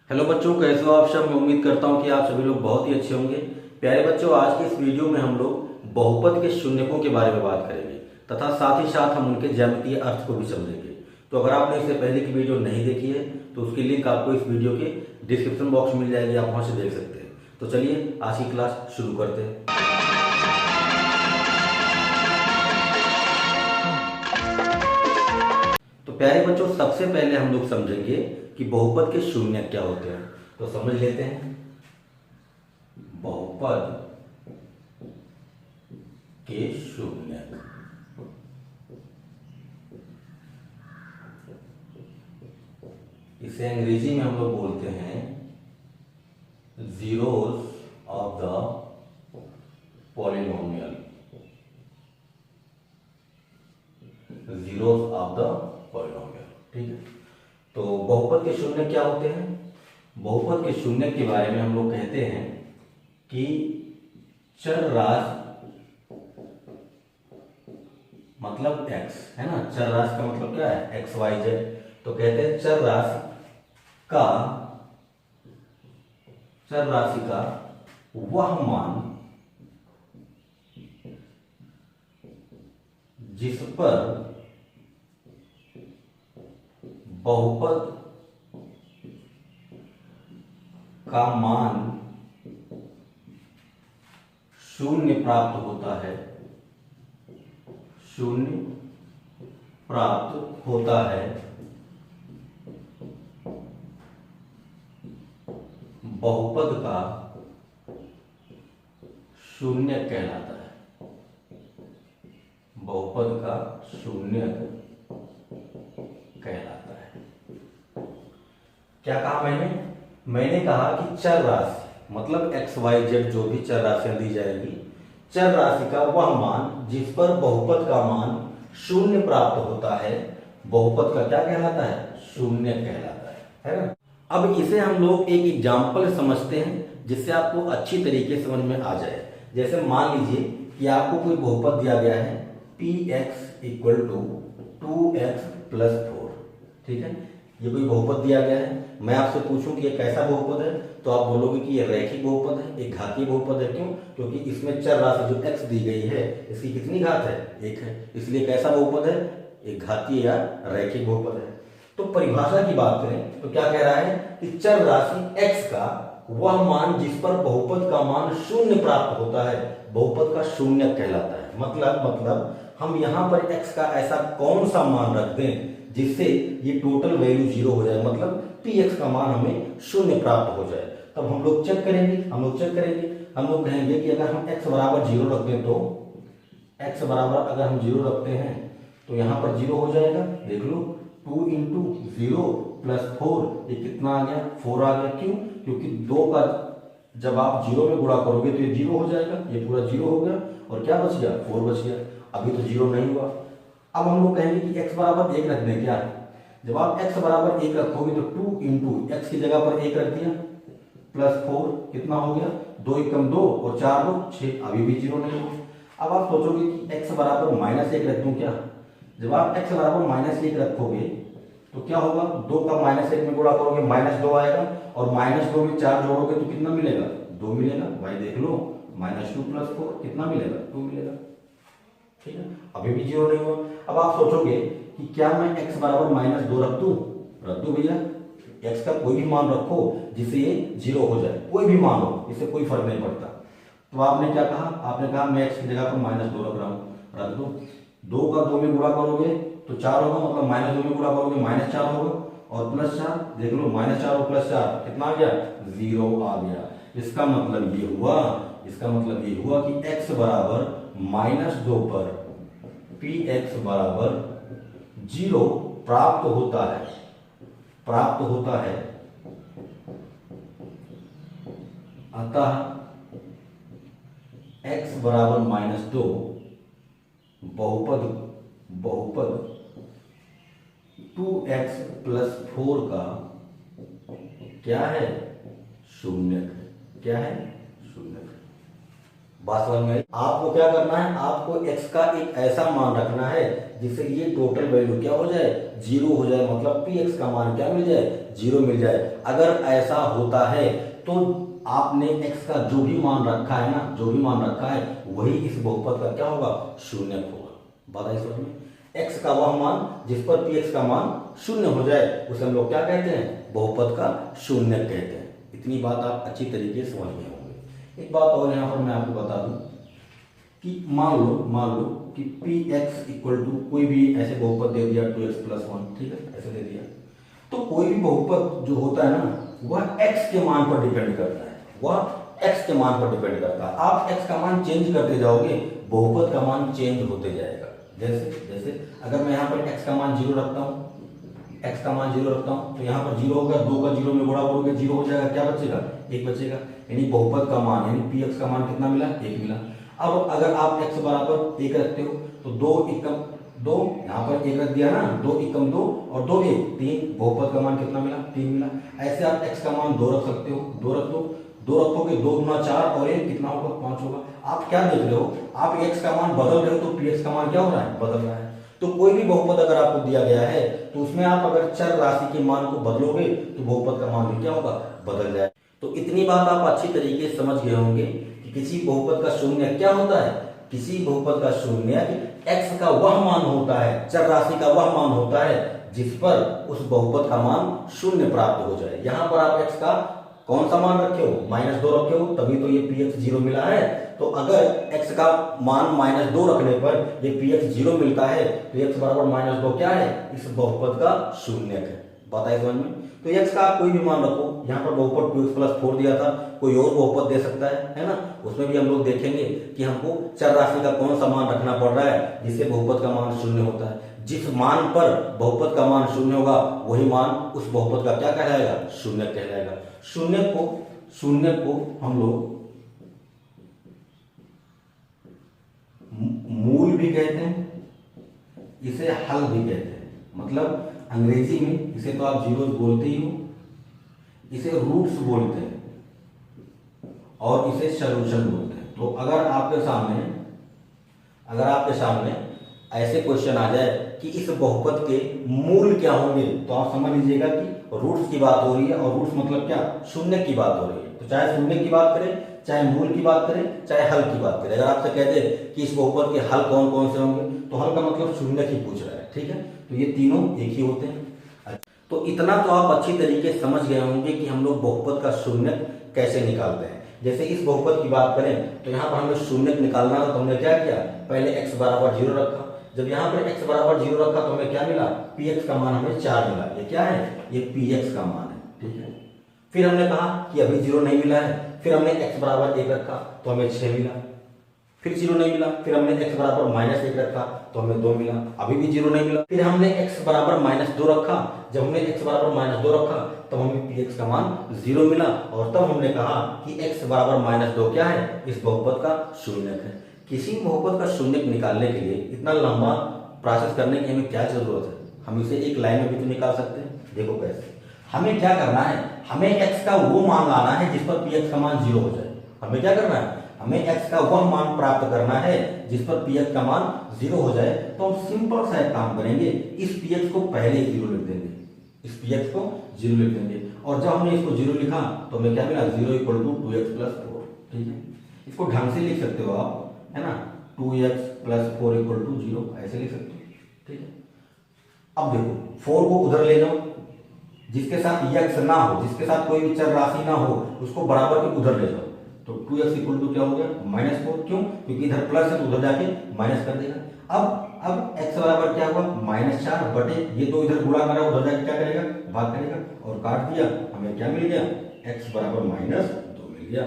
Hello बच्चों, कैसे हो आप सब। मैं उम्मीद करता हूं कि आप सभी लोग बहुत ही अच्छे होंगे। प्यारे बच्चों, आज के इस वीडियो में हम लोग बहुपद के शून्यकों के बारे में बात करेंगे तथा साथ ही साथ हम उनके ज्यामितीय अर्थ को भी समझेंगे। तो अगर आपने इससे पहले की वीडियो नहीं देखी है तो उसकी लिंक आपको इस वीडियो के डिस्क्रिप्शन बॉक्स में मिल जाएगी, आप वहां से देख सकते हैं। तो चलिए आज की क्लास शुरू करते हैं। तो प्यारे बच्चों, सबसे पहले हम लोग समझेंगे कि बहुपद के शून्य क्या होते हैं। तो समझ लेते हैं। बहुपद के शून्य, इसे अंग्रेजी में हम लोग बोलते हैं zeros of the polynomial. Zeros of the polynomial, ठीक है। तो बहुपद के शून्य क्या होते हैं? बहुपद के शून्य के बारे में हम लोग कहते हैं कि चर राशि, मतलब x है ना। चर राशि का मतलब क्या है? X Y Z. तो कहते हैं चर राशि का वह मान जिस पर बहुपद का मान शून्य प्राप्त होता है, शून्य प्राप्त होता है, बहुपद का शून्य कहलाता है। बहुपद का शून्य कहलाता है। क्या कहा मैंने कहा कि चर राशि मतलब एक्स वाई जेड जो भी चर राशियां दी जाएगी, चर राशि का वह मान जिस पर बहुपद का मान शून्य प्राप्त होता है, बहुपद का क्या कहलाता है? शून्य कहलाता है ना। अब इसे हम लोग एक एग्जाम्पल समझते हैं जिससे आपको अच्छी तरीके से समझ में आ जाए। जैसे मान लीजिए कि आपको कोई बहुपद दिया गया है px equal to 2x plus 4, ठीक है। ये कोई बहुपद दिया गया है। मैं आपसे पूछूं कि ये कैसा बहुपद है, तो आप बोलोगे कि ये रैखिक बहुपद है, एक घातीय बहुपद है। क्यों? क्योंकि इसमें चर राशि जो x दी गई है, इसकी कितनी घात है? 1 है। इसलिए कैसा बहुपद है? एक घातीय या रैखिक बहुपद है। तो परिभाषा की बात करें तो क्या कह रहा है कि चर राशि x का वह मान जिस पर बहुपद का मान शून्य प्राप्त होता है, बहुपद का शून्य कहलाता है। मतलब हम यहां पर x का ऐसा कौन सा मान रख दें जिससे ये टोटल वैल्यू 0 हो जाए, मतलब px का मान हमें शून्य प्राप्त हो जाए। तब हम लोग चेक करेंगे। हम लोग कहेंगे कि अगर हम x बराबर 0 रख दें, तो x बराबर अगर हम 0 रखते हैं तो यहां पर 0 हो जाएगा। देख लो, 2 इंटू 0 प्लस 4, ये कितना आ गया? 4 आ गया। क्यों? क्योंकि 2 का जब आप 0 में गुणा करोगे तो ये 0 हो जाएगा, ये पूरा 0 हो गया। और क्या बच गया? 4 बच गया। अभी तो 0 नहीं हुआ। अब हम लोग कहेंगे कि x बराबर 1 रख दें। क्या? जब आप x बराबर 1 रखोगे तो 2 इंटू एक्स की जगह पर 1 रख दिया प्लस 4, कितना हो गया? 2 एकम 2 और 4 2 6, अभी भी 0 नहीं हुआ। अब आप सोचोगे कि x बराबर -1 रख दूं। क्या? जब आप x बराबर -1 रखोगे तो क्या होगा? 2 का -1 में गुणा करोगे -2 आएगा, और -2 में 4 जोड़ोगे तो कितना मिलेगा? 2 मिलेगा। भाई देख लो, -2 प्लस 4 कितना मिलेगा? 2 मिलेगा, ठीक है। अभी भी 0 नहीं हुआ। अब आप सोचोगे कि क्या मैं x बराबर -2 रख दूं भैया। x का कोई भी मान रखो जिससे ये 0 हो जाए, कोई भी मान हो, इससे कोई फर्क नहीं पड़ता। तो आपने क्या कहा? आपने कहा मैं x की जगह पर -2 रख रहा हूं, रख दो। 2 का 2 में गुणा करोगे तो 4 होगा, मतलब -2 में गुणा करोगे -4 होगा, और प्लस 4, देख लो, -4 और प्लस 4 कितना आ गया? 0 आ गया। इसका मतलब ये हुआ कि x बराबर -2 पर px बराबर 0 प्राप्त होता है। अतः x बराबर -2 बहुपद 2x प्लस 4 का क्या है? शून्यक। क्या है? शून्यक। बात समझ में आई? आपको क्या करना है? आपको x का एक ऐसा मान रखना है जिससे ये टोटल वैल्यू क्या हो जाए? 0 हो जाए, मतलब px का मान क्या मिल जाए? 0 मिल जाए। अगर ऐसा होता है तो आपने x का जो भी मान रखा है ना, जो भी मान रखा है वही इस बहुपद का क्या होगा, शून्यक होगा। बात आई समझ में? x का वह मान जिस पर px का मान शून्य हो जाए उसे हम लोग क्या कहते हैं, बहुपद का शून्यक कहते हैं। इतनी बात आप अच्छी तरीके से समझ गए होंगे। एक बात और यहाँ पर मैं आपको बता दूं कि मान लो कि px इक्वल टू कोई भी ऐसे बहुपद दे दिया 2x + 1, ठीक है, ऐसे दे दिया, तो कोई भी बहुपद जो होता है ना वह x के मान पर डिपेंड करता है, वह x के मान पर डिपेंड करता है। आप x का मान चेंज करते जाओगे, बहुपद का मान चेंज होते जाएगा। जैसे अगर मैं यहाँ पर x का मान 0 रखता हूँ, x का मान 0 रखता हूँ तो यहाँ पर 0 होगा, 2 का 0 में गुणा करोगे 0 हो जाएगा, क्या बचेगा, 1 बचेगा। यानी बहुपद का मान यानी px का मान कितना मिला, 1 मिला। अब अगर आप x बराबर 1 रखते हो तो 2 एकम 2, यहाँ पर 1 रख दिया ना, 2 एकम 2 और 2 1 3, बहुपद का मान कितना मिला, 3 मिला। ऐसे आप x का मान 2 रख सकते हो, 2 रख दो, 2 रखोगे 2 गुना 4 और 1 कितना होगा, 5 होगा। आप क्या देख रहे हो, आप x का मान बदल रहे हो तो px का मान क्या हो रहा है, बदल रहा है। तो कोई भी बहुपद अगर आपको दिया गया है तो उसमें आप अगर चर राशि के मान को बदलोगे तो बहुपद का मान भी क्या होगा, बदल जाए। तो इतनी बात आप अच्छी तरीके से समझ गए होंगे कि किसी बहुपद का शून्य क्या होता है, किसी बहुपद का शून्य x का वह मान होता है, चर राशि का वह मान होता है जिस पर उस बहुपद का मान शून्य प्राप्त हो जाए। यहाँ पर आप x का कौन सा मान रखे हो, -2 रखे हो, तभी तो ये px 0 मिला है। तो अगर x का मान -2 रखने पर ये px 0 मिलता है तो x बराबर -2 क्या है, इस बहुपद का शून्यक है। बात आई समझ में? तो x का आप कोई भी मान रखो, यहाँ पर बहुपद 2x + 4 दिया था, कोई और बहुपद दे सकता है ना, उसमें भी हम लोग देखेंगे कि हमको चर राशि का कौन सा मान रखना पड़ रहा है जिससे बहुपद का मान शून्य होता है। जिस मान पर बहुपद का मान शून्य होगा वही मान उस बहुपद का क्या कहलाएगा, शून्यक कहलाएगा। शून्य को हम लोग मूल भी कहते हैं, इसे हल भी कहते हैं। मतलब अंग्रेजी में इसे तो आप जीरोस बोलते ही हो, इसे रूट्स बोलते हैं और इसे सॉल्यूशन बोलते हैं। तो अगर आपके सामने ऐसे क्वेश्चन आ जाए कि इस बहुपद के मूल क्या होंगे तो आप समझ लीजिएगा कि रूट्स की बात हो रही है, और रूट्स मतलब क्या, शून्य की बात हो रही है। तो चाहे शून्य की बात करें, चाहे मूल की बात करें, चाहे हल की बात करें, अगर आपसे कहते हैं कि इस बहुपद के हल कौन कौन से होंगे तो हल का मतलब शून्य ही पूछ रहा है, ठीक है। तो ये तीनों एक ही होते हैं। तो इतना तो आप अच्छी तरीके से समझ गए होंगे कि हम लोग बहुपद का शून्य कैसे निकालते हैं। जैसे इस बहुपद की बात करें तो यहाँ पर हमें शून्य निकालना था, तो हमने क्या किया, पहले x बराबर 0 रखा। जब यहाँ पर x बराबर 0 रखा तो हमें क्या मिला, px का मान हमें 4 मिला। ये क्या है, ये px का मान है, ठीक है। फिर हमने कहा कि अभी 0 नहीं मिला है, फिर हमने x बराबर 1 रखा तो हमें 6 मिला। फिर 0 नहीं मिला, फिर हमने x बराबर -1 रखा तो हमें 2 मिला, अभी भी 0 नहीं मिला। फिर हमने x बराबर -2 रखा, जब हमने x बराबर -2 रखा तब हमें px का मान 0 मिला, और तब हमने कहा कि x बराबर -2 क्या है, इस बहुपद का शून्यक है। किसी बहुपद का शून्यक निकालने के लिए इतना लंबा प्रोसेस करने की हमें क्या जरूरत है, हम इसे एक लाइन में भी तो निकाल सकते हैं। देखो कैसे, हमें क्या करना है, हमें x का वो मान लाना है जिस पर px का मान 0 हो जाए। हमें क्या करना है, हमें x का वह मान प्राप्त करना है जिस पर px का मान 0 हो जाए। तो हम सिंपल सा एक काम करेंगे, इस px को पहले 0 लिख देंगे, इस px को 0 लिख देंगे, और जब हमने इसको 0 लिखा तो हमें क्या मिला, 0 = 2x + 4, ठीक है। इसको ढंग से लिख सकते हो आप, है ना, 2x + 4 = 0, ऐसे लिख सकते हो, ठीक है। अब देखो 4 को उधर ले जाओ, जिसके साथ x ना हो, जिसके साथ कोई भी चर राशि ना हो, उसको बराबर के उधर ले जाओ। तो 2x = क्या हो गया, -4, क्यों, क्योंकि इधर प्लस है तो उधर जाके माइनस कर देगा। अब x बराबर क्या हुआ, -4 बटे ये 2 इधर गुणा करा, उधर जाके क्या करेगा, भाग करेगा, और काट दिया, हमें क्या मिल गया, x बराबर -2 मिल गया।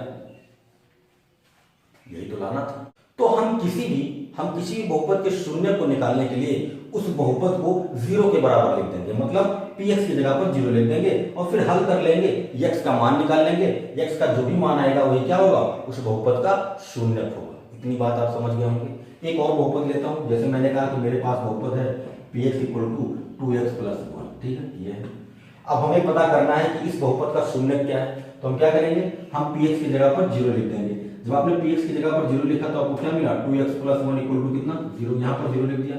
यही तो लाना था। तो हम किसी भी बहुपद के शून्य को निकालने के लिए उस बहुपद को 0 के बराबर लिख देंगे, मतलब px की जगह पर 0 लिख देंगे, और फिर हल कर लेंगे, x का मान निकाल लेंगे, x का जो भी मान आएगा वही क्या होगा, उस बहुपद का शून्यक होगा। इतनी बात आप समझ गए होंगे। एक और बहुपद लेता हूं, जैसे मैंने कहा कि मेरे पास बहुपद है px = 2x + 1, ठीक है, ये है। अब हमें पता करना है कि इस बहुपद का शून्यक क्या है, तो हम क्या करेंगे, हम px की जगह पर 0 लिख देंगे। जब आपने px की जगह पर 0 लिखा तो आपको क्या मिला, 2x + 1 = कितना, 0, यहाँ पर 0 लिख दिया।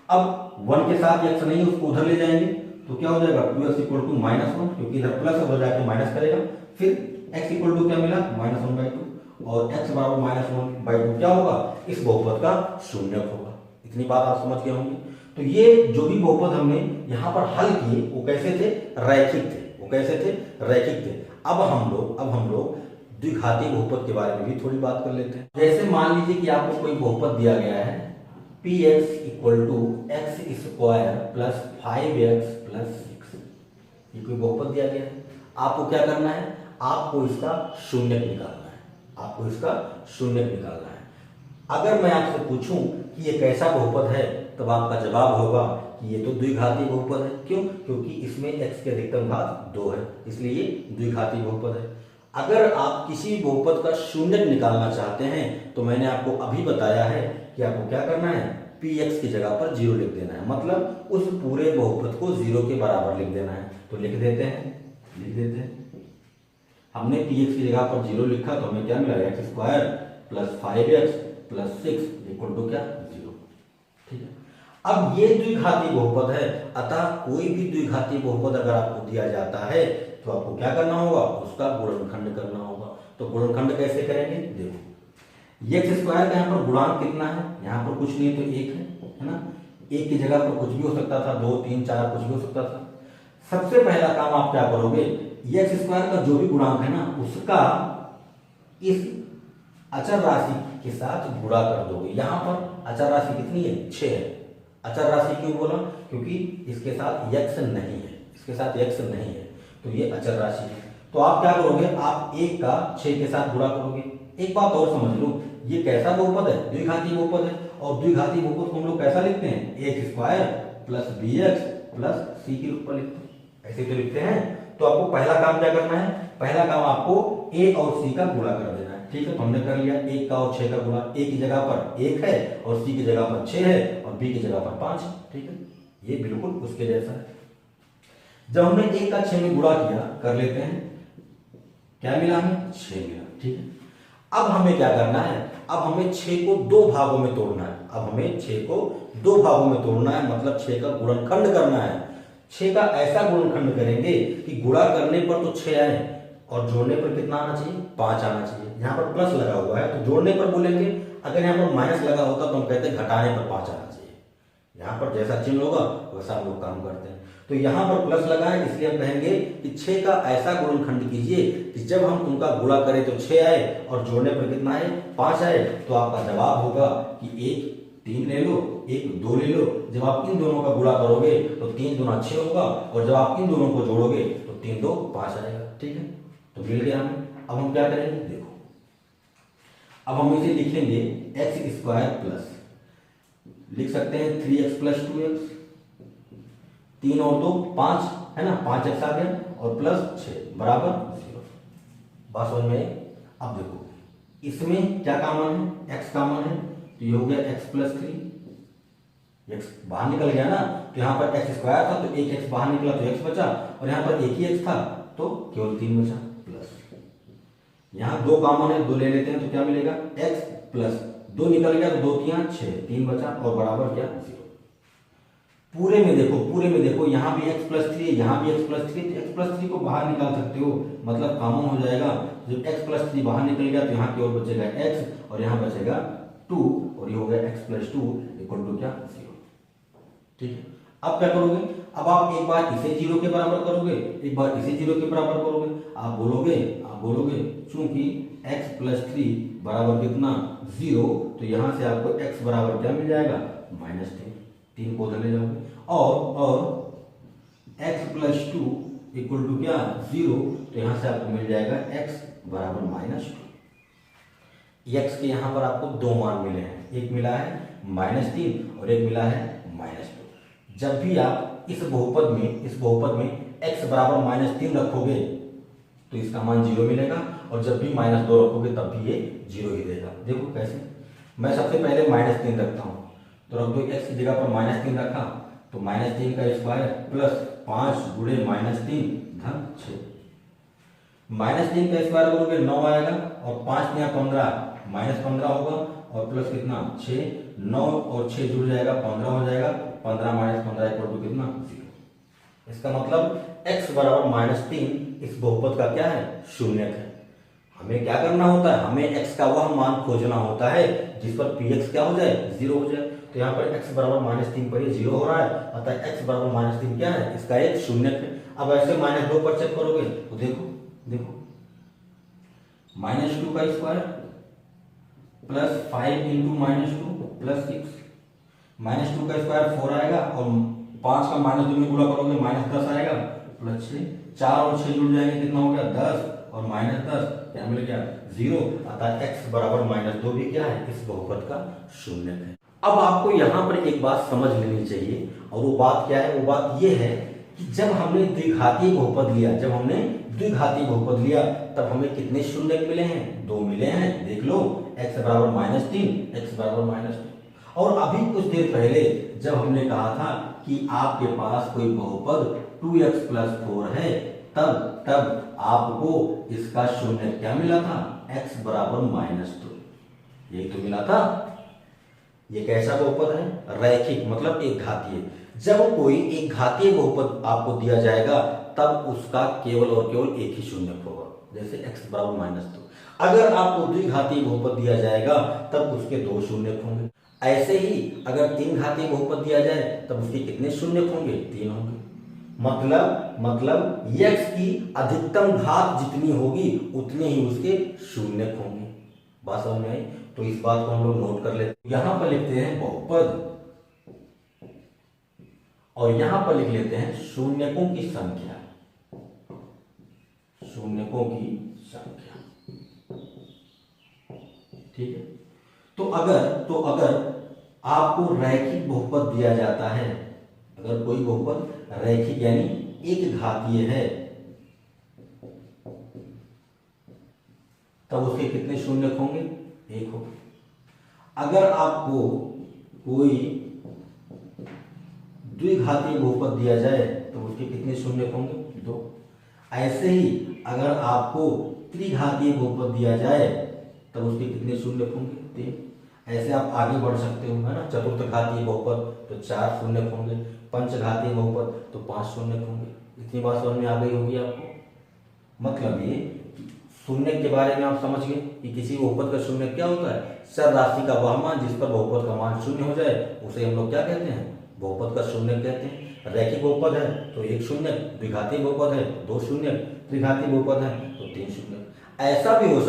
अब 1 के साथ x नहीं है, उसको उधर ले जाएंगे, तो क्या हो जाएगा 2x इक्वल टू -1, क्योंकि इधर प्लस है उधर जाके माइनस करेगा। फिर x इक्वल टू क्या मिला -1/2 और x बराबर -1/2 क्या होगा, इस बहुपद का शून्यक होगा। इतनी बात आप समझ गए होंगे। तो ये जो भी बहुपद हमने यहाँ पर हल किए वो कैसे थे, रैखिक थे। वो कैसे थे, रैखिक थे। अब हम लोग द्विघाती बहुपद के बारे में भी थोड़ी बात कर लेते हैं। जैसे मान लीजिए कि आपको कोई बहुपद दिया गया है px equal to x square plus 5x plus 6, ये कोई बहुपद दिया गया है। आपको क्या करना है, आपको इसका शून्यक निकालना है। आपको इसका शून्यक निकालना है। अगर मैं आपसे पूछूं कि ये कैसा बहुपद है, तब आपका जवाब होगा कि ये तो द्विघाती बहुपद है। क्यों, क्योंकि इसमें x के अधिकतम घात 2 है, इसलिए ये द्विघाती बहुपद है। अगर आप किसी बहुपद का शून्यक निकालना चाहते हैं तो मैंने आपको अभी बताया है कि आपको क्या करना है, px की जगह पर 0 लिख देना है, मतलब उस पूरे बहुपद को 0 के बराबर लिख देना है। तो लिख देते हैं। हमने px की जगह पर 0 लिखा तो हमें क्या मिला, x square plus 5x plus 6 equal to क्या, 0। ठीक है। अब ये द्विघाती बहुपद है, अतः कोई भी द्विघाती बहुपद अगर आपको दिया जाता है तो आपको क्या करना होगा, उसका गुणनखंड करना होगा। तो गुणनखंड कैसे करेंगे, देखो एक्स स्क्वायर का यहाँ पर गुणांक कितना है, यहाँ पर कुछ नहीं तो 1 है ना। 1 की जगह पर कुछ भी हो सकता था, 2 3 4 कुछ भी हो सकता था। सबसे पहला काम आप क्या करोगे, एक्स स्क्वायर का जो भी गुणांक है ना उसका इस अचर राशि के साथ गुणा कर दोगे। यहाँ पर अचर राशि कितनी है, 6 है। अचर राशि क्यों बोला, क्योंकि इसके साथ x नहीं है, इसके साथ x नहीं है, तो ये अचर राशि है। तो आप क्या करोगे, आप 1 का 6 के साथ गुणा करोगे। एक बात और समझ लो, ये कैसा बहुपद है, द्विघाती बहुपद है। और द्विघाती बहुपद को हम लोग कैसा लिखते हैं, x square plus bx plus c के रूप में लिखते हैं, ऐसे तो लिखते हैं। तो आपको पहला काम क्या करना है, पहला काम आपको a और c का गुणा कर देना है। ठीक है, तो हमने कर लिया 1 का और 6 का गुणा। a की जगह पर 1 है और c की जगह पर 6 है और b की जगह पर 5 है। ठीक है, ये बिल्कुल उसके जैसा है। जब हमने 1 का 6 में गुणा किया, कर लेते हैं, क्या मिला हमें, 6 मिला। ठीक है, अब हमें क्या करना है, अब हमें 6 को 2 भागों में तोड़ना है। अब हमें 6 को 2 भागों में तोड़ना है, मतलब 6 का गुणनखंड करना है। 6 का ऐसा गुणनखंड करेंगे कि गुणा करने पर तो 6 आए और जोड़ने पर कितना आना चाहिए, 5 आना चाहिए। यहाँ पर प्लस लगा हुआ है तो जोड़ने पर बोलेंगे, अगर यहाँ पर माइनस लगा होता तो हम कहते हैं घटाने पर 5 आना चाहिए। यहाँ पर जैसा चिन्ह होगा वैसा हम लोग काम करते हैं। तो यहाँ पर प्लस लगा है, इसलिए हम कहेंगे कि 6 का ऐसा गुणनखंड कीजिए कि जब हम उनका गुणा करें तो 6 आए और जोड़ने पर कितना आए, 5 आए। तो आपका जवाब होगा कि 1 3 ले लो, 1 2 ले लो। जब आप इन दोनों का गुणा करोगे तो 3 दूना 6 होगा और जब आप इन दोनों को जोड़ोगे तो 3 2 5 आएगा। ठीक है, तो मिल गया हमें। अब हम क्या करेंगे, देखो अब हम इसे लिखेंगे एक्स स्क्वायर प्लस, लिख सकते हैं 3x प्लस 2x, 3 और 2 5 है ना, 5x आ गया और प्लस 6 बराबर 0। बात समझ में। अब देखो इसमें क्या कॉमन है, x कॉमन है, तो ये हो गया x प्लस 3। x बाहर निकल गया ना, तो यहाँ पर x स्क्वायर था तो एक x बाहर निकला तो x बचा, और यहाँ पर एक ही x था तो केवल 3 बचा। प्लस यहाँ 2 कॉमन है, 2 ले लेते हैं तो क्या मिलेगा, x प्लस 2 निकल गया तो 2 3 6, 3 बचा और बराबर क्या, 0। पूरे में देखो यहाँ भी x प्लस 3, यहाँ भी x प्लस 3, तो x प्लस 3 को बाहर निकाल सकते हो, मतलब कॉमन हो जाएगा। जब x प्लस 3 बाहर निकल गया तो यहाँ केवल बचेगा x और यहाँ बचेगा 2 और ये हो गया x प्लस 2 इक्वल टू क्या, 0। ठीक है, अब क्या करोगे, अब आप एक बार इसे 0 के बराबर करोगे, एक बार इसे 0 के बराबर करोगे। आप बोलोगे चूंकि x प्लस 3 बराबर कितना, 0, तो यहाँ से आपको x बराबर क्या मिल जाएगा, -3। 3 को उधर ले जाओगे और x प्लस 2 इक्वल टू क्या, 0, तो यहाँ से आपको मिल जाएगा x बराबर -2। x के यहाँ पर आपको 2 मान मिले हैं, एक मिला है -3 और एक मिला है -2। जब भी आप इस बहुपद में x बराबर -3 रखोगे तो इसका मान 0 मिलेगा, और जब भी -2 रखोगे तब भी ये 0 ही देगा। देखो कैसे, मैं सबसे पहले -3 रखता हूँ, तो रख दो, x की जगह पर -3 रखा तो -3 का स्क्वायर प्लस 5 गुणे -3 धन 6। -3 का स्क्वायर करोगे 9 आएगा और 5 या 15 -15 होगा और प्लस कितना 6, 9 और 6 जुड़ जाएगा 15 हो जाएगा, 15 -15 इक्वल टू कितना, 0। इसका मतलब x बराबर -3 इस बहुपद का क्या है, शून्यक है। हमें क्या करना होता है, हमें x का वह मान खोजना होता है जिस पर px क्या हो जाए, 0 हो जाए। तो यहाँ पर x बराबर -3 पर ये 0 हो रहा है, अतः x बराबर -3 क्या है, इसका एक शून्यक है। अब ऐसे -2 पर चेक करोगे तो देखो देखो -2 का स्क्वायर प्लस 5 इंटू -2 प्लस 6, -2 का स्क्वायर 4 आएगा और 5 का -2 में गुणा करोगे -10 आएगा प्लस 6, 4 और 6 जुड़ जाएंगे, कितना हो गया 10 और -10 क्या मिल गया 0, अतः x बराबर -2 भी क्या है, इस बहुपद का शून्यक है। अब आपको यहाँ पर एक बात समझ लेनी चाहिए, और वो बात क्या है, वो बात ये है कि जब हमने द्विघातीय बहुपद लिया, जब हमने द्विघातीय बहुपद लिया तब हमें कितने शून्यक मिले हैं, 2 मिले हैं। देख लो x बराबर -3, x बराबर -2। और अभी कुछ देर पहले जब हमने कहा था कि आपके पास कोई बहुपद 2x + 4 है, तब आपको इसका शून्यक क्या मिला था, x बराबर -2, यही तो मिला था। ये कैसा बहुपद है, रैखिक, मतलब एक घातीय। जब कोई एक घातीय बहुपद आपको दिया जाएगा तब उसका केवल और केवल एक ही शून्यक होगा, जैसे x बराबर -2। अगर आपको द्विघातीय बहुपद दिया जाएगा तब उसके 2 शून्यक होंगे। ऐसे ही अगर 3 घातीय बहुपद दिया जाए तब उसके कितने शून्यक होंगे, 3 होंगे। मतलब x की अधिकतम घात जितनी होगी उतने ही उसके शून्यक होंगे। बात समझ में आई? तो इस बात को हम लोग नोट कर लेते हैं। यहां पर लिखते हैं बहुपद और यहां पर लिख लेते हैं शून्यकों की संख्या, शून्यकों की संख्या, ठीक है। तो अगर आपको रैखिक बहुपद दिया जाता है, अगर कोई बहुपद रैखिक यानी एक घातीय है, तब उसके कितने शून्यक होंगे, 1 होगा। अगर आपको कोई द्विघातीय बहुपद दिया जाए तो उसके कितने शून्यक होंगे, 2। ऐसे ही अगर आपको त्रिघातीय बहुपद दिया जाए तब उसके कितने शून्यक होंगे, 3। ऐसे आप आगे बढ़ सकते हो, है ना। चतुर्थ घातीय बहुपद तो 4 शून्यक होंगे, पंचघातीय बहुपद तो 5 शून्यक होंगे। इतनी बात समझ में आ गई होगी आपको। मतलब ये शून्यक के बारे में आप समझ गए कि किसी बहुपद का शून्यक क्या होता है, चर राशि का वह मान जिस पर बहुपद का मान शून्य हो जाए उसे हम लोग क्या कहते हैं, बहुपद का शून्यक कहते हैं। रैखिक बहुपद है तो 1 शून्यक, द्विघातीय बहुपद है 2 शून्यक, त्रिघातीय बहुपद है तो 3 शून्यक। ऐसा भी हो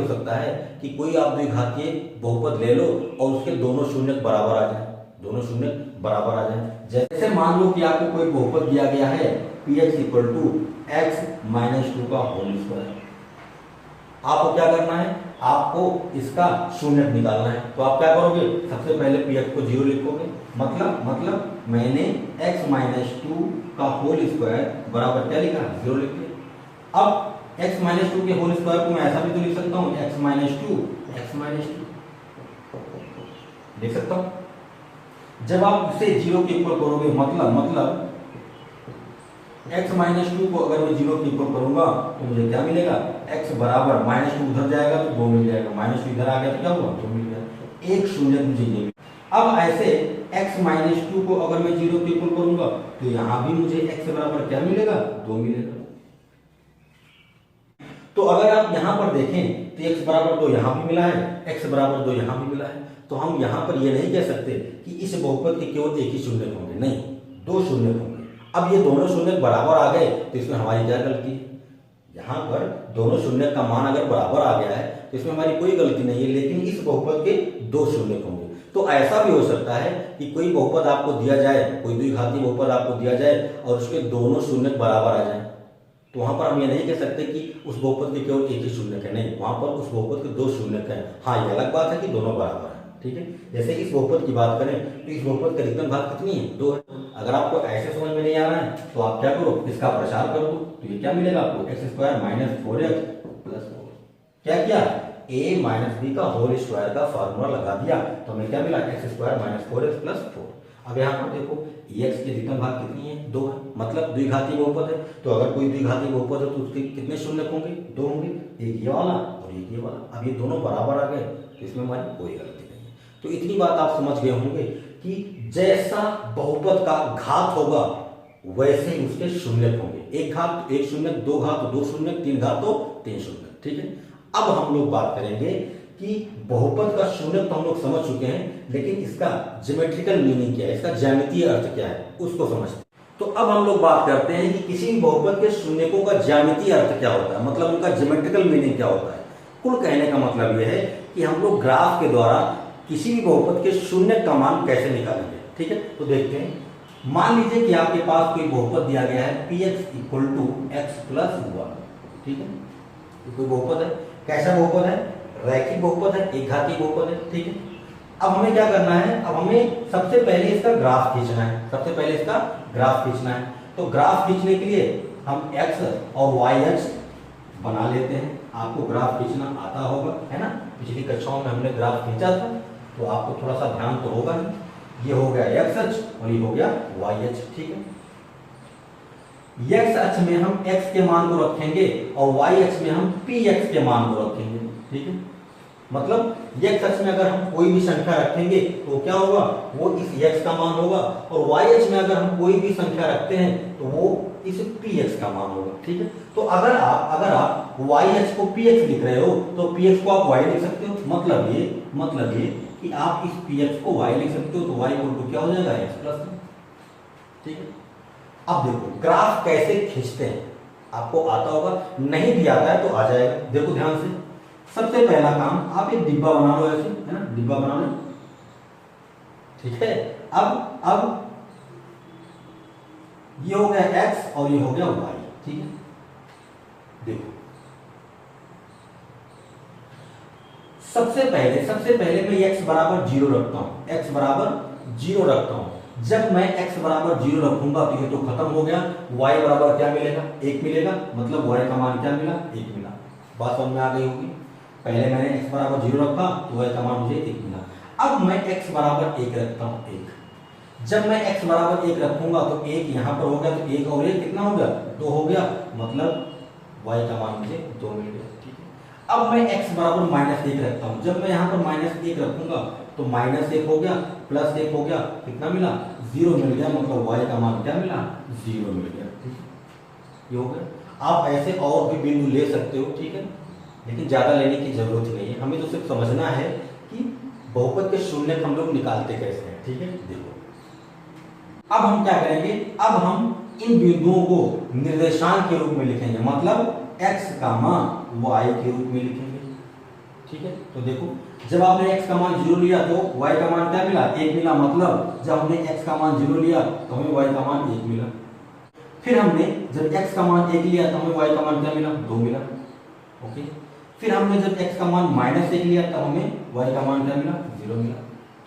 सकता है कि कोई आप द्विघातीय बहुपद ले लो और उसके दोनों शून्यक बराबर आ जाए, दोनों शून्यक बराबर आ जाए। जैसे मान लो कि आपको कोई बहुपद दिया गया है px = x - 2 का होल स्क्वायर। आपको क्या करना है, आपको इसका शून्यक निकालना है। तो आप क्या करोगे, सबसे पहले px को 0 लिखोगे, मतलब मैंने x - 2 का होल स्क्वायर बराबर क्या लिखा, 0 लिख दिया। अब x - 2 के होल स्क्वायर को मैं ऐसा भी तो लिख सकता हूँ, x - 2 लिख सकता हूँ। जब आप इसे 0 के इक्वल करोगे, मतलब x - 2 को अगर मैं 0 के इक्वल करूंगा तो मुझे क्या मिलेगा, x बराबर -2 उधर जाएगा तो 2 मिल जाएगा, -2 इधर आ गया तो क्या हुआ, 2 मिल गया। एक शून्यक मुझे ये मिला। अब ऐसे x - 2 को अगर मैं 0 के इक्वल करूंगा तो यहां भी मुझे x बराबर क्या मिलेगा, 2 मिलेगा। तो अगर आप यहां पर देखें तो x बराबर 2 यहां भी मिला है, x बराबर 2 यहां भी मिला है। तो हम यहां पर ये नहीं कह सकते कि इस बहुपद के केवल एक ही शून्यक होंगे, नहीं, 2 शून्यक होंगे। अब ये दोनों शून्यक बराबर आ गए तो इसमें हमारी क्या गलती है, यहाँ पर दोनों शून्यक का मान अगर बराबर आ गया है तो इसमें हमारी कोई गलती नहीं है, लेकिन इस बहुपद के 2 शून्यक होंगे। तो ऐसा भी हो सकता है कि कोई बहुपद आपको दिया जाए, कोई द्विघातीय बहुपद आपको दिया जाए और उसके दोनों शून्यक बराबर आ जाए, तो वहां पर हम ये नहीं कह सकते कि उस बहुपद के केवल एक ही शून्यक है, नहीं, वहां पर उस बहुपद के 2 शून्यक है। हाँ, ये अलग बात है कि दोनों बराबर है, ठीक है। जैसे इस बहुपद की बात करें तो इस बहुपद का अधिकतम घात कितनी है, 2 है। अगर आपको ऐसे समझ में नहीं आ रहा है तो आप क्या करो, इसका प्रसार कर दो, तो ये क्या मिलेगा आपको, x² - 4x + 4। क्या किया, a - b का होल स्क्वायर का फार्मूला लगा दिया तो हमें क्या मिला, x² - 4x + 4। अब यहाँ पर देखो x की अधिकतम घात कितनी है, 2 है, मतलब द्विघातीय बहुपद है। तो अगर कोई द्विघातीय बहुपद है तो उसके कितने शून्यक होंगे, 2 होंगे, एक ये वाला और एक ये वाला। अब ये दोनों बराबर आ गए तो इसमें हमारी कोई गलती नहीं है। तो इतनी बात आप समझ गए होंगे कि जैसा बहुपद का घात होगा वैसे ही उसके शून्यक होंगे। एक घात तो एक शून्यक, दो घात तो दो शून्यक, तीन घात तो तीन शून्यक। ठीक है, अब हम लोग बात करेंगे कि बहुपद का शून्यक तो हम लोग समझ चुके हैं, लेकिन इसका ज्योमेट्रिकल मीनिंग क्या है, इसका ज्यामितीय अर्थ क्या है, उसको समझते हैं। तो अब हम लोग बात करते हैं कि किसी भी बहुपद के शून्यकों का ज्यामितीय अर्थ क्या होता है, मतलब उनका ज्योमेट्रिकल मीनिंग क्या होता है। कुल कहने का मतलब यह है कि हम लोग ग्राफ के द्वारा किसी भी बहुपद के शून्यक का मान कैसे निकालेंगे। ठीक है, तो देखते हैं। मान लीजिए कि आपके पास कोई बहुपद दिया गया है px equal to x plus one. ठीक है, ये कोई बहुपद है। कैसा बहुपद है? रैखिक बहुपद है, एक घातीय बहुपद है। ठीक है, अब हमें क्या करना है, अब हमें सबसे पहले इसका ग्राफ खींचना है। सबसे पहले इसका ग्राफ खींचना है। तो ग्राफ खींचने के लिए हम x और y अक्ष बना लेते हैं। आपको ग्राफ खींचना आता होगा, है ना? पिछली कक्षाओं में हमने ग्राफ खींचा था, तो आपको थोड़ा सा ध्यान तो होगा ही। ये हो गया x अक्ष और ये हो गया y अक्ष। ठीक है, x अक्ष में हम x के मान को रखेंगे और y अक्ष में हम px के मान को रखेंगे। ठीक है, मतलब x अक्ष में अगर हम कोई भी संख्या रखेंगे तो क्या होगा, वो इस x का मान होगा, और y अक्ष में अगर हम कोई भी संख्या रखते हैं तो वो इस px का मान होगा। ठीक है, तो अगर आप y अक्ष को px लिख रहे हो तो px को आप y लिख सकते हो। मतलब ये कि आप इस px को y लिख सकते हो, तो y इक्वल टू क्या हो जाएगा, x प्लस। ठीक है, अब देखो ग्राफ कैसे खींचते हैं, आपको आता होगा, नहीं भी आता है तो आ जाएगा। देखो ध्यान से, सबसे पहला काम, आप एक डिब्बा बना लो ऐसे, है ना? डिब्बा बना लो। ठीक है, अब ये हो गया x और ये हो गया y। ठीक है, देखो सबसे पहले मैं x बराबर 0 रखता हूं। x बराबर 0 रखता हूं। जब मैं x बराबर 0 रखूंगा तो ये तो खत्म हो गया। y बराबर क्या मिलेगा, 1 मिलेगा, मतलब y का मान क्या मिला, 1 मिला। बात समझ में आ गई होगी। पहले मैंने x बराबर 0 रखा तो y का मान मुझे 1 मिला। अब मैं x बराबर 1 रखता हूं, 1। जब मैं x बराबर 1 रखूंगा तो 1 यहां पर हो गया, तो 1 और 1 कितना हो गया, 2 हो गया, मतलब y का मान मुझे 2 मिल गया। ठीक है, अब मैं x बराबर -1 रखता हूं। जब मैं यहां पर -1 रखूंगा तो -1 हो गया, +1 हो गया, कितना मिला, 0 मिल गया, मतलब y का मान क्या मिला, 0 मिल गया। ठीक है, ये हो गया। आप ऐसे और भी बिंदु ले सकते हो। ठीक है, लेकिन ज्यादा लेने की जरूरत नहीं है, हमें तो सिर्फ समझना है कि बहुपद के शून्यक हम लोग निकालते कैसे हैं। ठीक है, देखो अब हम क्या करेंगे, अब हम इन बिंदुओं को निर्देशांक के रूप में लिखेंगे, मतलब x का मान y के रूप में लिखेंगे। ठीक है, तो देखो जब आपने x का मान 0 लिया तो y का मान क्या मिला, 1 मिला, मतलब जब हमने x का मान 0 लिया तो हमें y का मान 1 मिला। फिर हमने जब x का मान 1 लिया तो हमें y का मान क्या मिला, 2 मिला। ओके, फिर हमने जब x का मान -1 लिया तब हमें y का मान क्या मिला, 0 मिला।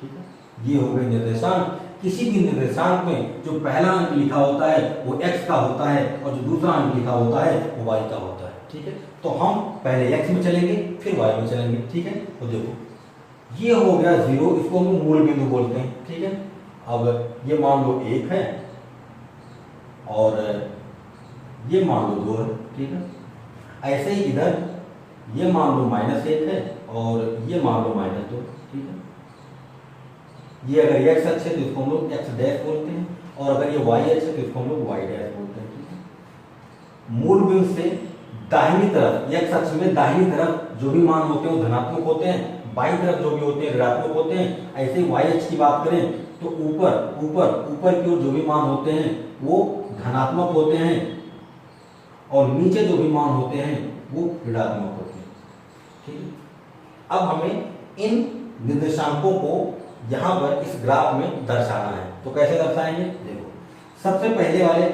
ठीक है, ये हो गए निर्देशांक। किसी भी निर्देशांक में जो पहला अंक लिखा होता है वो x का होता है और जो दूसरा अंक लिखा होता है वो y का होता है। ठीक है, तो हम पहले x में चलेंगे फिर y में चलेंगे। ठीक है, तो देखो ये हो गया 0, इसको हम मूल बिंदु बोलते हैं। ठीक है, अब ये मान लो 1 है और ये मान लो 2 है। ठीक है, ऐसे ही इधर ये मान लो -1 है और ये मान लो -2। ठीक है, ये अगर x अक्ष है तो इसको हम लोग x डैश बोलते हैं, और अगर ये y अक्ष है तो इसको हम लोग y डैश बोलते हैं। ठीक है, मूल बिंदु से दाहिनी तरफ, x अक्ष में दाहिनी तरफ जो भी मान होते हैं वो धनात्मक होते हैं, बाईं तरफ जो भी होते हैं ऋणात्मक होते हैं। ऐसे ही y अक्ष की बात करें तो ऊपर की ओर जो भी मान होते हैं वो धनात्मक होते हैं और नीचे जो भी मान होते हैं वो ऋणात्मक होते हैं। ठीक है, अब हमें इन निर्देशांकों को यहां पर इस ग्राफ में दर्शाना है, तो कैसे दर्शाएंगे, देखो सबसे पहले वाले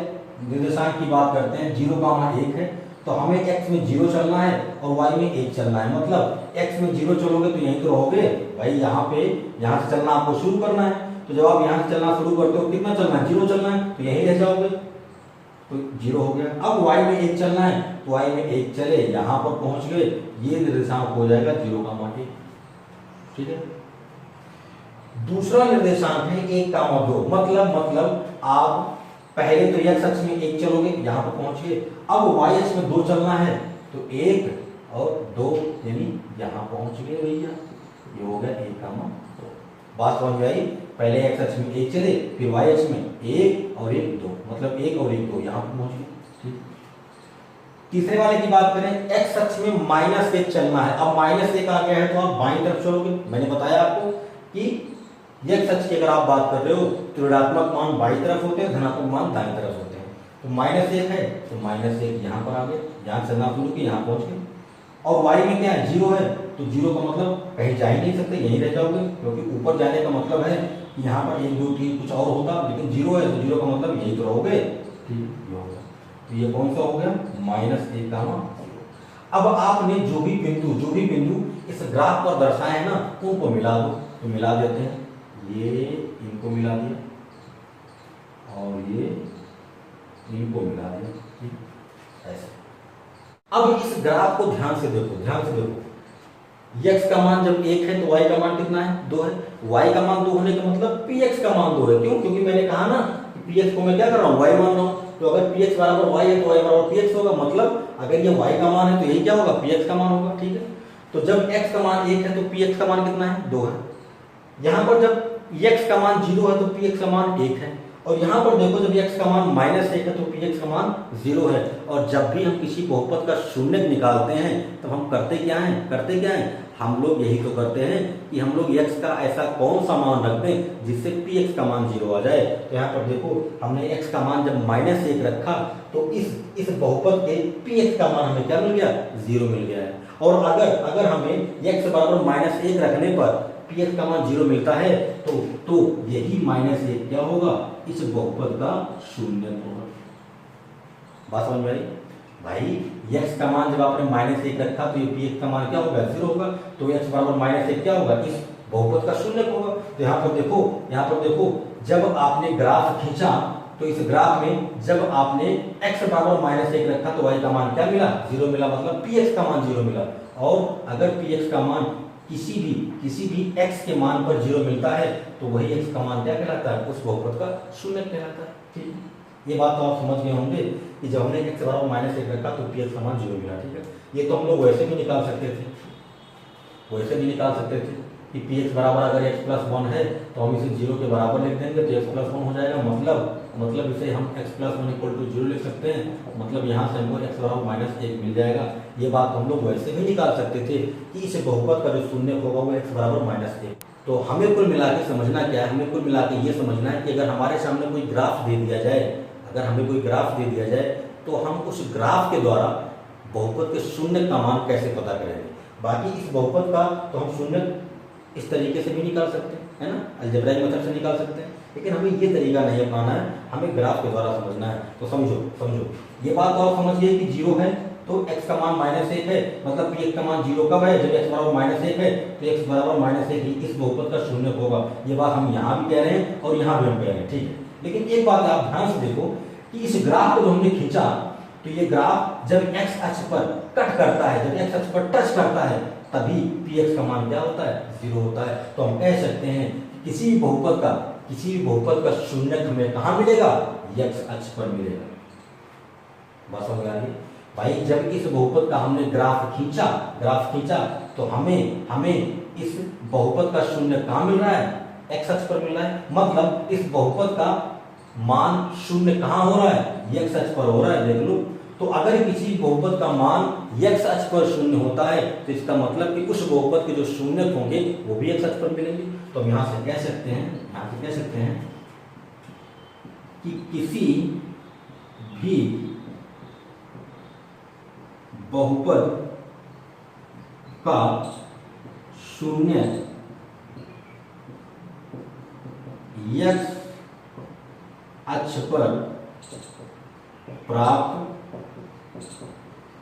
निर्देशांक की बात करते हैं। 0 का मान 1 है तो हमें x में 0 चलना है और y में 1 चलना है, मतलब x में 0 चलोगे तो यहीं तो रहोगे भाई, यहाँ से चलना आपको शुरू करना है। तो जब आप यहाँ से चलना शुरू करते हो कितना चलना है, 0 चलना है, तो यहीं रह जाओगे, तो 0 हो गया। अब y में 1 चलना है तो y में 1 चले, यहाँ पर पहुंच गए, ये निर्देशांक हो जाएगा 0 का मान 1। ठीक है, दूसरा निर्देशांक है 1 का मान 2, मतलब आप पहले तो x अक्ष में 1 चलोगे, यहाँ पर पहुंच गए। अब y अक्ष में 2 चलना है तो 1 और 2 यानी यहाँ पहुंच गए भैया, ये हो गया 1 का मान 2। बात समझ में आई। पहले एक्स अक्ष में 1 चले, फिर वाई अक्ष में 1 और 1 2, मतलब 1 और 1 2 यहाँ पर पहुंच गए। ठीक, तीसरे वाले की बात करें, एक्स अक्ष में -1 चलना है। अब -1 आ गया है तो आप बाईं तरफ चलोगे। मैंने बताया आपको कि एक्स अक्ष की अगर आप बात कर रहे हो तो ऋणात्मक मान बाईं तरफ होते हैं, धनात्मक मान दाईं तरफ होते हैं। तो -1 है तो -1 यहाँ पर आ गए, यहाँ चलना शुरू किया, यहाँ पहुंच गए। और y में क्या है, 0 है, तो 0 का मतलब कहीं जा ही नहीं सकते, यहीं रह जाओगे, क्योंकि ऊपर जाने का मतलब है कि यहाँ पर 1 2 3 कुछ और होता, लेकिन 0 है तो 0 का मतलब यही तो रहोगे। ठीक, ये होगा। तो ये कौन सा हो गया, -1 का मान। अब आपने जो भी बिंदु इस ग्राफ पर दर्शाए हैं ना, उनको मिला दो। तो मिला देते हैं, ये इनको मिला दिया और ये इनको मिला दिया। ठीक, ऐसे। अब इस ग्राफ को ध्यान से देखो, x का मान जब 1 है तो y का मान कितना है, 2 है। y का मान 2 होने का मतलब px का मान 2 है। क्यों? क्योंकि मैंने कहा ना कि px को मैं क्या कर रहा हूँ, y मान रहा हूँ। तो अगर px बराबर y है तो y बराबर px होगा, मतलब अगर ये y का मान है तो यही क्या होगा, px का मान होगा। ठीक है, तो जब x का मान 1 है तो px का मान कितना है, 2 है। यहाँ पर जब x का मान 0 है तो px का मान 1 है। और यहाँ पर देखो जब x का मान -1 है तो px का मान 0 है। और जब भी हम किसी बहुपद का शून्य निकालते हैं तब हम करते क्या हैं, हम लोग यही तो करते हैं कि हम लोग x का ऐसा कौन सा मान रख दें जिससे px का मान 0 आ जाए। तो यहाँ पर देखो हमने x का मान जब -1 रखा तो इस बहुपद के px का मान हमें क्या मिल गया, 0 मिल गया है। और अगर हमें x बराबर -1 रखने पर px का मान 0 मिलता है तो यही -1 क्या होगा, इस बहुपद का शून्य होगा। बात समझ में आई भाई? x का मान जब आपने -1 रखा तो ये px का मान क्या होगा, 0 होगा। तो x बराबर -1 क्या होगा, इस बहुपद का शून्य होगा। तो यहाँ पर देखो जब आपने ग्राफ खींचा तो इस ग्राफ में जब आपने x बराबर -1 रखा तो y का मान क्या मिला, 0 मिला, मतलब px का मान 0 मिला। और अगर px का मान किसी भी x के मान पर 0 मिलता है तो वही x का मान क्या कहलाता है, उस बहुपद का शून्य कहलाता है। ठीक, ये बात तो आप समझ गए होंगे कि जब हमने x बराबर -1 रखा तो px का मान 0 मिला। ठीक है, ये तो हम लोग वैसे भी निकाल सकते थे कि px बराबर अगर x + 1 है तो हम इसे 0 के बराबर लिख देंगे तो x + 1 हो जाएगा। मतलब इसे हम x + 1 = 0 लिख सकते हैं, मतलब यहाँ से हमको x बराबर -1 मिल जाएगा। ये बात हम लोग वैसे भी निकाल सकते थे कि इस बहुपद का जो शून्य होगा वो x बराबर -1। तो हमें कुल मिला के समझना क्या है, हमें कुल मिला के ये समझना है कि अगर हमारे सामने कोई ग्राफ दे दिया जाए, तो हम उस ग्राफ के द्वारा बहुपद के शून्य का मान कैसे पता करेंगे। बाकी इस बहुपद का तो हम शून्य इस तरीके से भी निकाल सकते हैं, है ना, अलजेब्राइक मेथड से निकाल सकते हैं, लेकिन हमें ये तरीका नहीं अपनाना है, हमें ग्राफ के द्वारा समझना है। तो समझो ये बात तो आप समझ गए कि 0 है तो x का मान -1 है, मतलब px का मान 0 कब है, जब x बराबर -1 है तो x बराबर -1 ही इस बहुपद का शून्य होगा। ये बात हम यहाँ भी कह रहे हैं और यहाँ भी हम कह रहे हैं। ठीक है, लेकिन एक बात आप ध्यान से देखो कि इस ग्राफ को जो हमने खींचा तो ये ग्राफ जब x अक्ष पर कट करता है, जब x अक्ष पर टच करता है तभी px का मान क्या होता है, 0 होता है। तो हम कह सकते हैं किसी भी बहुपद का शून्य हमें कहाँ मिलेगा, x अक्ष पर मिलेगा। बात समझ आ रही है भाई? जब इस बहुपद का हमने ग्राफ खींचा तो हमें इस बहुपद का शून्य कहाँ मिल रहा है, x अक्ष पर मिल रहा है। मतलब इस बहुपद का मान शून्य कहाँ हो रहा है, x अक्ष पर हो रहा है। देख लो, तो अगर किसी बहुपद का मान x अक्ष पर शून्य होता है तो इसका मतलब कि उस बहुपद के जो शून्य होंगे वो भी x अक्ष पर मिलेंगे। तो हम यहाँ से कह सकते हैं कि किसी भी बहुपद का शून्य x अक्ष पर प्राप्त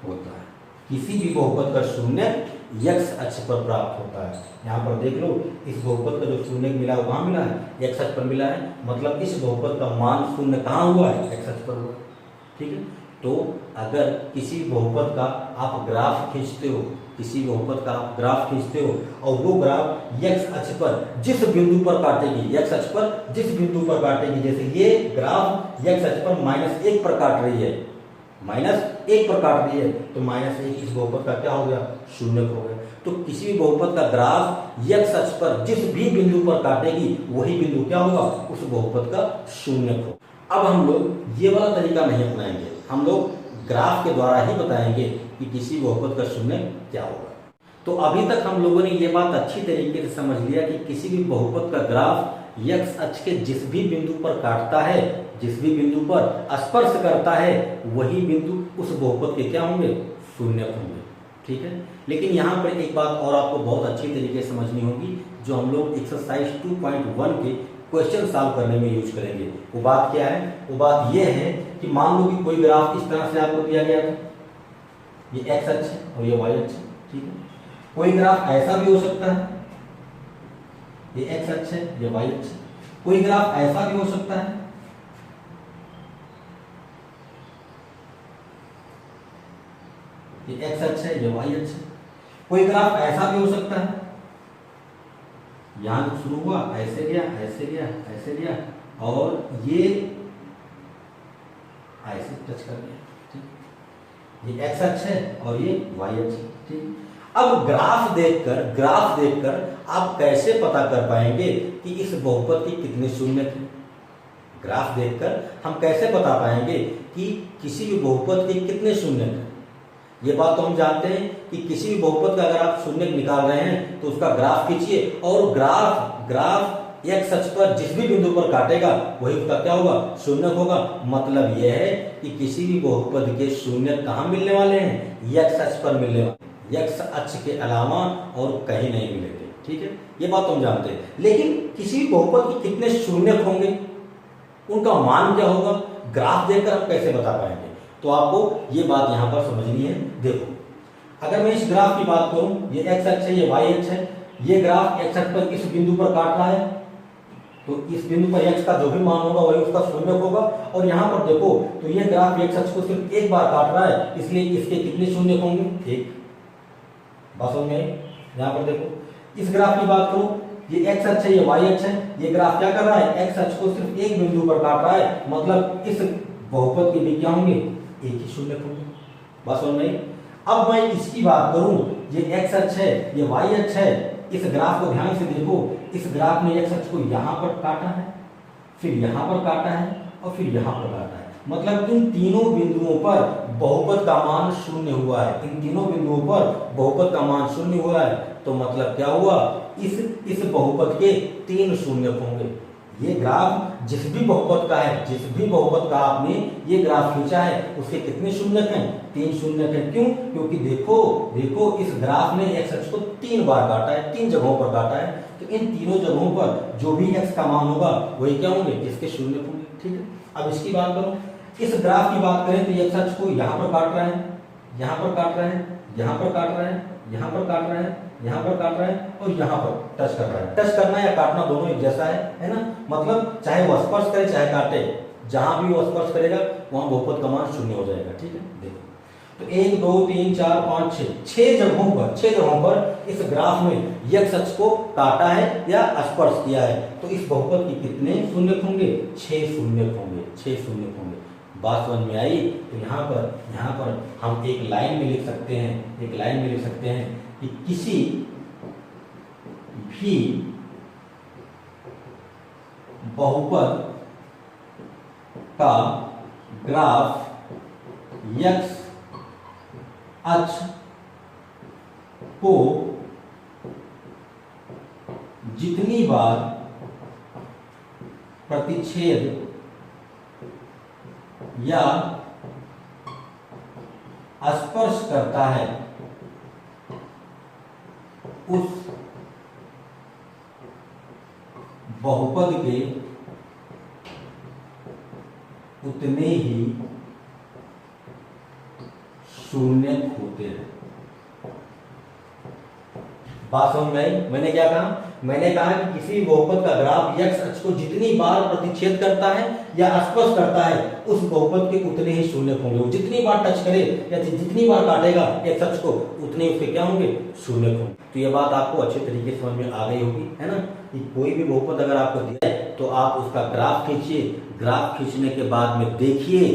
होता है। किसी भी बहुपद का शून्य x अक्ष पर प्राप्त होता है। यहाँ पर देख लो, इस बहुपद का जो शून्य मिला वो कहाँ मिला है, x अक्ष पर मिला है। मतलब इस बहुपद का मान शून्य कहाँ हुआ है, x अक्ष पर हुआ। ठीक है, तो अगर किसी बहुपद का आप ग्राफ खींचते हो, और वो ग्राफ x अक्ष पर जिस बिंदु पर काटेगी, जैसे ये ग्राफ x अक्ष पर -1 पर काट रही है, माइनस एक पर काट दिए तो माइनस एक इस बहुपद का क्या हो गया, शून्यक हो गया। तो किसी भी बहुपद का ग्राफ एक्स अक्ष पर जिस भी बिंदु पर काटेगी वही बिंदु क्या होगा, उस बहुपद का शून्यक होगा। अब हम लोग ये वाला तरीका नहीं अपनाएंगे, हम लोग ग्राफ के द्वारा ही बताएंगे कि किसी बहुपद का शून्यक क्या होगा। तो अभी तक हम लोगों ने ये बात अच्छी तरीके से समझ लिया कि किसी भी बहुपद का ग्राफ एक्स अक्ष के जिस भी बिंदु पर काटता है, जिस भी बिंदु पर स्पर्श करता है, वही बिंदु उस बहुपद के क्या होंगे, शून्यक होंगे। ठीक है, लेकिन यहाँ पर एक बात और आपको बहुत अच्छी तरीके से समझनी होगी, जो हम लोग एक्सरसाइज 2.1 के क्वेश्चन सॉल्व करने में यूज करेंगे। वो बात क्या है, वो बात ये है कि मान लो कि कोई ग्राफ इस तरह से आपको दिया गया था, ये एक्स अक्ष है और ये वाई अक्ष है। ठीक है, कोई ग्राफ ऐसा भी हो सकता है, ये एक्स अक्ष है, ये वाई अक्ष है। कोई ग्राफ ऐसा भी हो सकता है, ये एक्स अक्ष है, ये वाई अक्ष है। कोई ग्राफ ऐसा भी हो सकता है, यहां शुरू हुआ, ऐसे गया, ऐसे गया, ऐसे गया, और ये ऐसे टच कर गया। ठीक, ये एक्स अक्ष है और ये वाई अक्ष है। ठीक, अब ग्राफ देखकर आप कैसे पता कर पाएंगे कि इस बहुपद की कितने शून्य थे। ग्राफ देखकर हम कैसे बता पाएंगे कि किसी भी बहुपद के कितने शून्य थे। ये बात तो हम जानते हैं कि किसी भी बहुपद का अगर आप शून्य निकाल रहे हैं तो उसका ग्राफ खींचिए, और ग्राफ एक्स अक्ष पर जिस भी बिंदु पर काटेगा वही उसका क्या होगा, शून्य होगा। मतलब यह है कि किसी भी बहुपद के शून्य कहाँ मिलने वाले हैं, एक्स अक्ष पर मिलने वाले, एक्स अक्ष के अलावा और कहीं नहीं मिलेंगे। ठीक है, ये बात तो हम जानते हैं, लेकिन किसी भी बहुपद के कितने शून्य होंगे, उनका मान क्या होगा, ग्राफ देखकर हम कैसे बता पाएंगे। तो आपको ये बात यहां पर समझनी है। देखो, अगर मैं इस ग्राफ की बात करूं, ये एक्स अक्ष है, ये वाई अक्ष है, ये ग्राफ एक्स अक्ष पर इस बिंदु पर काट रहा है, तो इस बिंदु पर एक्स का जो भी मान होगा वही उसका शून्य होगा। और यहाँ पर देखो तो ये ग्राफ एक्स अक्ष को सिर्फ एक बार काट रहा है, इसलिए इसके कितने शून्य होंगे, एक। बात समझ में? यहाँ पर देखो, इस ग्राफ की बात करूं, ये एक्स अक्ष है, ये वाई अक्ष है, ये ग्राफ क्या कर रहा है, एक्स अक्ष को सिर्फ एक बिंदु पर काट रहा है, मतलब इस बहुपद के भी क्या होंगे, एक ही शून्य होंगे। बात समझ में? अब मैं इसकी बात करूं, ये एक्स अक्ष है, ये वाई अक्ष है, इस ग्राफ को ध्यान से देखो, इस ग्राफ ने एक्स अक्ष को यहां पर काटा है, फिर यहां पर काटा है और फिर यहां पर काटा है, मतलब इन तीनों बिंदुओं पर बहुपद का मान शून्य हुआ है। इन तीनों बिंदुओं पर बहुपद का मान शून्य हुआ है, तो मतलब क्या हुआ, इस बहुपद के तीन शून्य होंगे। ये ग्राफ जिस भी बहुपद का है, जिस भी बहुपद का आपने ये ग्राफ खींचा है, उसके कितने शून्य हैं, तीन शून्य हैं। क्यों? क्योंकि देखो इस ग्राफ ने एक्स अक्ष को तीन बार काटा है, तीन जगहों पर काटा है, तो इन तीनों जगहों पर जो भी एक्स का मान होगा वही क्या होंगे, इसके शून्य होंगे। ठीक है, अब इसकी बात करो, इस ग्राफ की बात करें तो एक्स अक्ष को यहाँ पर काट रहा है, यहाँ पर काट रहा है, यहाँ पर काट रहा है, यहाँ पर काट रहा है, यहाँ पर काट रहा है और यहाँ पर टच कर रहा है। टच करना या काटना दोनों एक जैसा है ना, मतलब चाहे वो स्पर्श करे चाहे काटे, जहां भी वो स्पर्श करेगा वहां बहुपद का मान शून्य हो जाएगा। ठीक है, देखो तो 1 2 3 4 5 6 छह जगहों पर इस ग्राफ में एक्स अक्ष को काटा है या स्पर्श किया है, तो इस बहुपद के कितने शून्य होंगे, 6 शून्य होंगे, 6 शून्य होंगे। बात समझ में आई? तो यहाँ पर हम एक लाइन में लिख सकते हैं, कि किसी भी बहुपद का ग्राफ एक्स अक्ष को जितनी बार प्रतिच्छेद या स्पर्श करता है, उस बहुपद के उतने ही शून्य होते हैं। बात समझ में आई? मैंने क्या कहा? मैंने कहा कि किसी बहुपद का ग्राफ एक्स अक्ष को जितनी बार प्रतिच्छेद करता है या स्पर्श करता है, उस बहुपद के उतने ही शून्य होंगे। वो जितनी बार टच करे या जितनी बार काटेगा एक्स अक्ष को, उतने उसके क्या होंगे, शून्य होंगे। तो ये बात आपको अच्छे तरीके से समझ में आ गई होगी, है ना, कि कोई भी बहुपद अगर आपको दिया है तो आप उसका ग्राफ खींचिए, ग्राफ खींचने के बाद में देखिए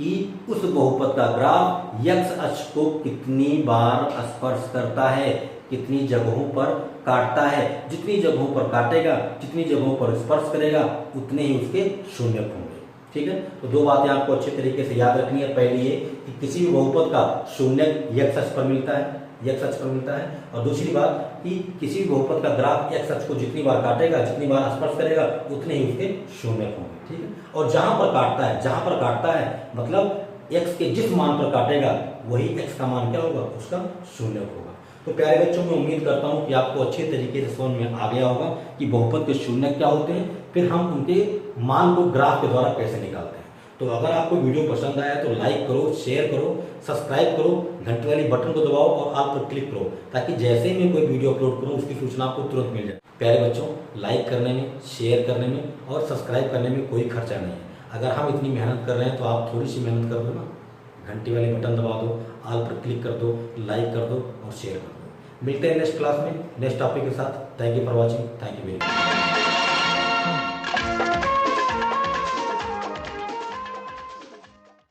कि उस बहुपद का ग्राफ x अक्ष को कितनी बार स्पर्श करता है, कितनी जगहों पर काटता है। जितनी जगहों पर काटेगा, जितनी जगहों पर स्पर्श करेगा, उतने ही उसके शून्यक होंगे। ठीक है, तो दो बातें आपको अच्छे तरीके से याद रखनी है। पहली ये कि किसी भी बहुपद का शून्यक x अक्ष पर मिलता है, x अक्ष पर मिलता है। और दूसरी बात कि किसी भी बहुपद का ग्राफ x अक्ष को जितनी बार काटेगा, जितनी बार स्पर्श करेगा, उतने ही उसके शून्यक होंगे। ठीक है, और जहां पर काटता है मतलब x के जिस मान पर काटेगा वही x का मान क्या होगा, उसका शून्यक होगा। तो प्यारे बच्चों, मैं उम्मीद करता हूं कि आपको अच्छे तरीके से समझ में आ गया होगा कि बहुपद के शून्यक क्या होते हैं, फिर हम उनके मान को ग्राफ के द्वारा कैसे निकालते हैं। तो अगर आपको वीडियो पसंद आया तो लाइक करो, शेयर करो, सब्सक्राइब करो, घंटे वाली बटन को दबाओ और ऑल पर क्लिक करो, ताकि जैसे ही मैं कोई वीडियो अपलोड करूं उसकी सूचना आपको तुरंत मिल जाए। प्यारे बच्चों, लाइक करने में, शेयर करने में और सब्सक्राइब करने में कोई खर्चा नहीं है। अगर हम इतनी मेहनत कर रहे हैं तो आप थोड़ी सी मेहनत कर दो ना, घंटी वाली बटन दबा दो, ऑल पर क्लिक कर दो, लाइक कर दो और शेयर कर दो। मिलते हैं नेक्स्ट क्लास में नेक्स्ट टॉपिक के साथ। Thank you for watching. Thank you very much.